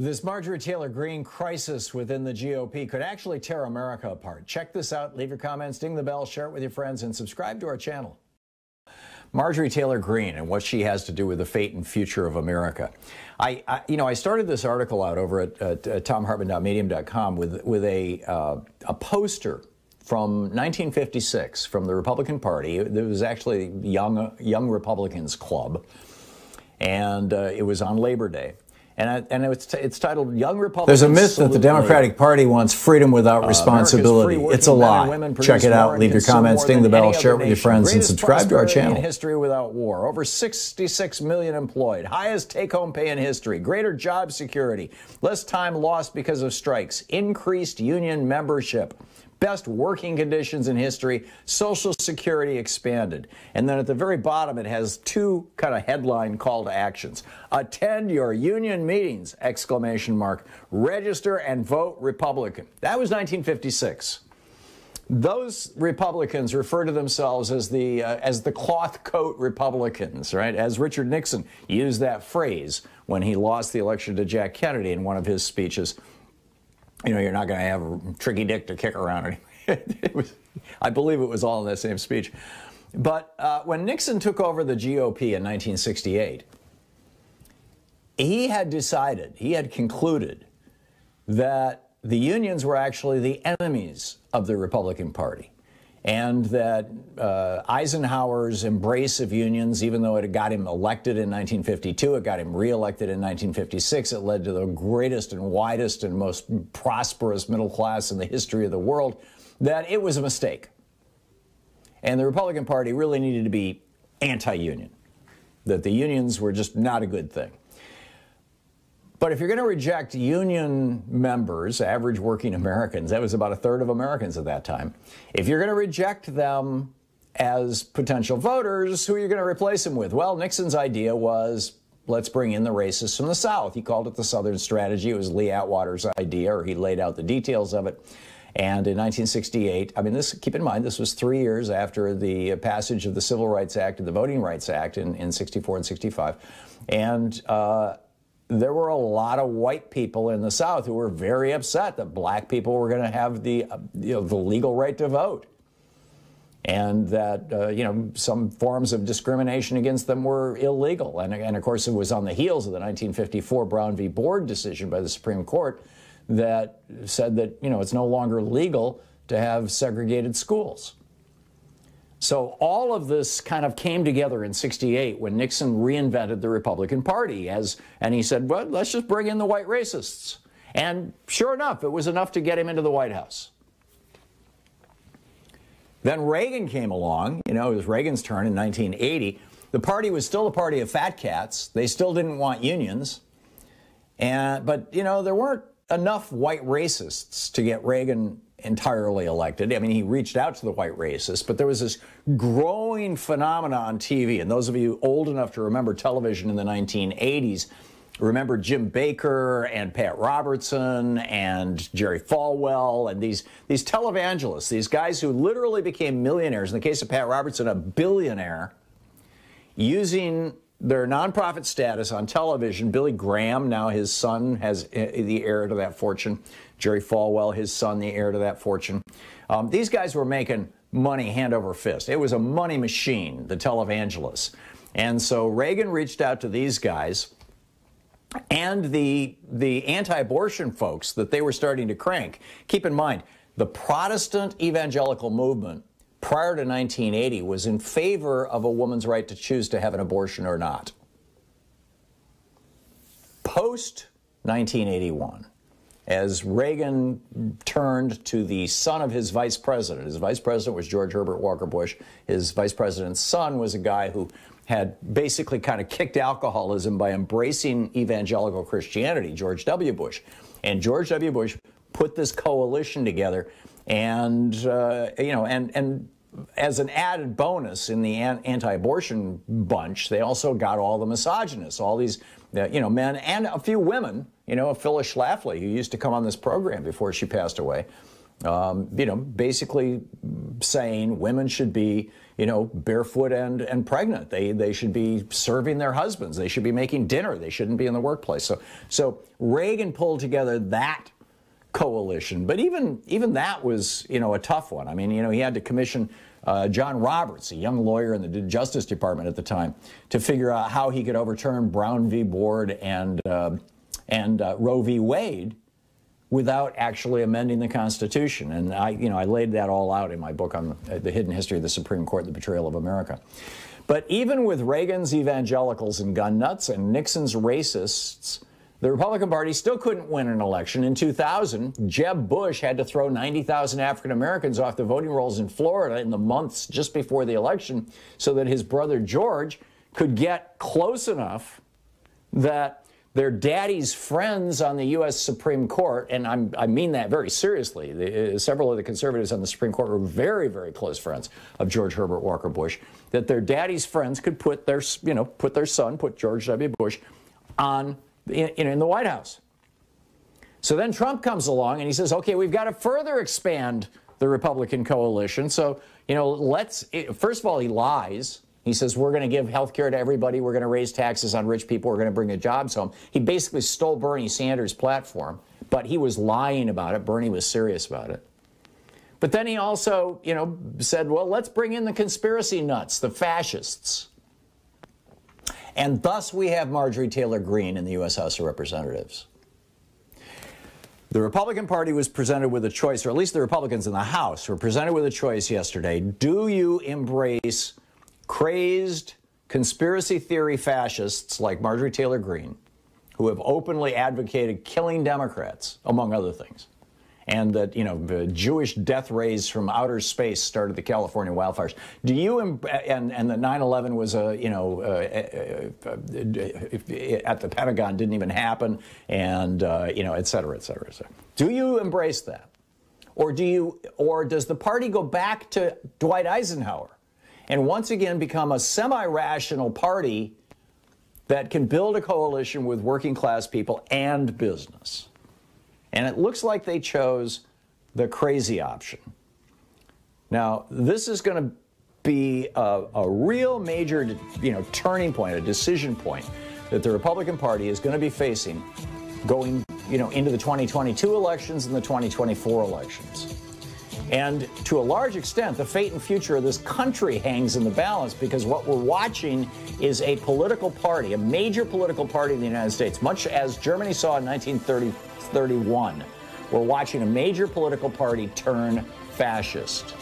This Marjorie Taylor Greene crisis within the GOP could actually tear America apart. Check this out. Leave your comments, ding the bell, share it with your friends, and subscribe to our channel. Marjorie Taylor Greene and what she has to do with the fate and future of America. I started this article out over at thomhartmann.medium.com with a poster from 1956 from the Republican Party. It was actually Young Republicans Club, and it was on Labor Day. And it's titled Young Republicans. There's a myth that the Democratic Party wants freedom without responsibility. It's a lie. Check it out. Leave your comments, ding the bell, share it with your friends, and subscribe to our channel. History without war. Over 66 million employed. Highest take-home pay in history. Greater job security. Less time lost because of strikes. Increased union membership. Best working conditions in history, Social Security expanded. And then at the very bottom, it has two kind of headline call to actions. Attend your union meetings, exclamation mark. Register and vote Republican. That was 1956. Those Republicans refer to themselves as the cloth coat Republicans, right? As Richard Nixon used that phrase when he lost the election to Jack Kennedy in one of his speeches. You know, you're not going to have a tricky dick to kick around. I believe it was all in that same speech. But when Nixon took over the GOP in 1968, he had concluded that the unions were actually the enemies of the Republican Party. And that Eisenhower's embrace of unions, even though it got him elected in 1952, it got him reelected in 1956, it led to the greatest and widest and most prosperous middle class in the history of the world, that it was a mistake. And the Republican Party really needed to be anti-union, that the unions were just not a good thing. But if you're going to reject union members, average working Americans, that was about a third of Americans at that time, if you're going to reject them as potential voters, who are you going to replace them with? Well, Nixon's idea was, let's bring in the racists from the South. He called it the Southern Strategy. It was Lee Atwater's idea, or he laid out the details of it. And in 1968, I mean, keep in mind, this was 3 years after the passage of the Civil Rights Act and the Voting Rights Act in 64 and 65. And there were a lot of white people in the South who were very upset that black people were going to have the legal right to vote, and that some forms of discrimination against them were illegal. And of course, it was on the heels of the 1954 Brown v. Board decision by the Supreme Court that said that it's no longer legal to have segregated schools. So all of this kind of came together in 68 when Nixon reinvented the Republican Party and he said, well, let's just bring in the white racists. And sure enough, it was enough to get him into the White House. Then Reagan came along, it was Reagan's turn in 1980. The party was still a party of fat cats. They still didn't want unions. But there weren't enough white racists to get Reagan entirely elected. I mean, he reached out to the white racists, but there was this growing phenomenon on TV. And those of you old enough to remember television in the 1980s, remember Jim Baker and Pat Robertson and Jerry Falwell and these televangelists, these guys who literally became millionaires. In the case of Pat Robertson, a billionaire, using their nonprofit status on television. Billy Graham, now his son, has the heir to that fortune. Jerry Falwell, his son, the heir to that fortune. These guys were making money hand over fist. It was a money machine, the televangelists. And so Reagan reached out to these guys and the anti-abortion folks that they were starting to crank. Keep in mind, the Protestant evangelical movement prior to 1980 was in favor of a woman's right to choose to have an abortion or not. Post 1981, as Reagan turned to the son of his vice president was George Herbert Walker Bush. His vice president's son was a guy who had basically kind of kicked alcoholism by embracing evangelical Christianity, George W. Bush. And George W. Bush put this coalition together, and as an added bonus in the anti-abortion bunch, they also got all the misogynists, all these men and a few women, Phyllis Schlafly, who used to come on this program before she passed away, basically saying women should be, barefoot and pregnant. They should be serving their husbands. They should be making dinner. They shouldn't be in the workplace. So Reagan pulled together that coalition. But even that was, a tough one. I mean, he had to commission John Roberts, a young lawyer in the Justice Department at the time, to figure out how he could overturn Brown v. Board and Roe v. Wade without actually amending the Constitution. And I laid that all out in my book on the hidden history of the Supreme Court, the betrayal of America. But even with Reagan's evangelicals and gun nuts and Nixon's racists, the Republican Party still couldn't win an election. In 2000, Jeb Bush had to throw 90,000 African Americans off the voting rolls in Florida in the months just before the election so that his brother George could get close enough that their daddy's friends on the U.S. Supreme Court, and I mean that very seriously, several of the conservatives on the Supreme Court were very, very close friends of George Herbert Walker Bush, that their daddy's friends could put their son, George W. Bush, in the White House. So then Trump comes along and he says, okay, we've got to further expand the Republican coalition. So, first of all, he lies. He says, we're going to give health care to everybody. We're going to raise taxes on rich people. We're going to bring the jobs home. He basically stole Bernie Sanders' platform, but he was lying about it. Bernie was serious about it. But then he also, said, well, let's bring in the conspiracy nuts, the fascists. And thus we have Marjorie Taylor Greene in the U.S. House of Representatives. The Republican Party was presented with a choice, or at least the Republicans in the House were presented with a choice yesterday. Do you embrace crazed conspiracy theory fascists like Marjorie Taylor Greene, who have openly advocated killing Democrats, among other things, and that, the Jewish death rays from outer space started the California wildfires? Do you, and that 9/11 was at the Pentagon didn't even happen, and, et cetera, et cetera, et cetera. Do you embrace that? Or does the party go back to Dwight Eisenhower and once again become a semi-rational party that can build a coalition with working class people and business? And it looks like they chose the crazy option. Now, this is going to be a real major, turning point, a decision point that the Republican Party is going to be facing going, into the 2022 elections and the 2024 elections. And to a large extent, the fate and future of this country hangs in the balance, because what we're watching is a political party, a major political party in the United States, much as Germany saw in 1931. We're watching a major political party turn fascist.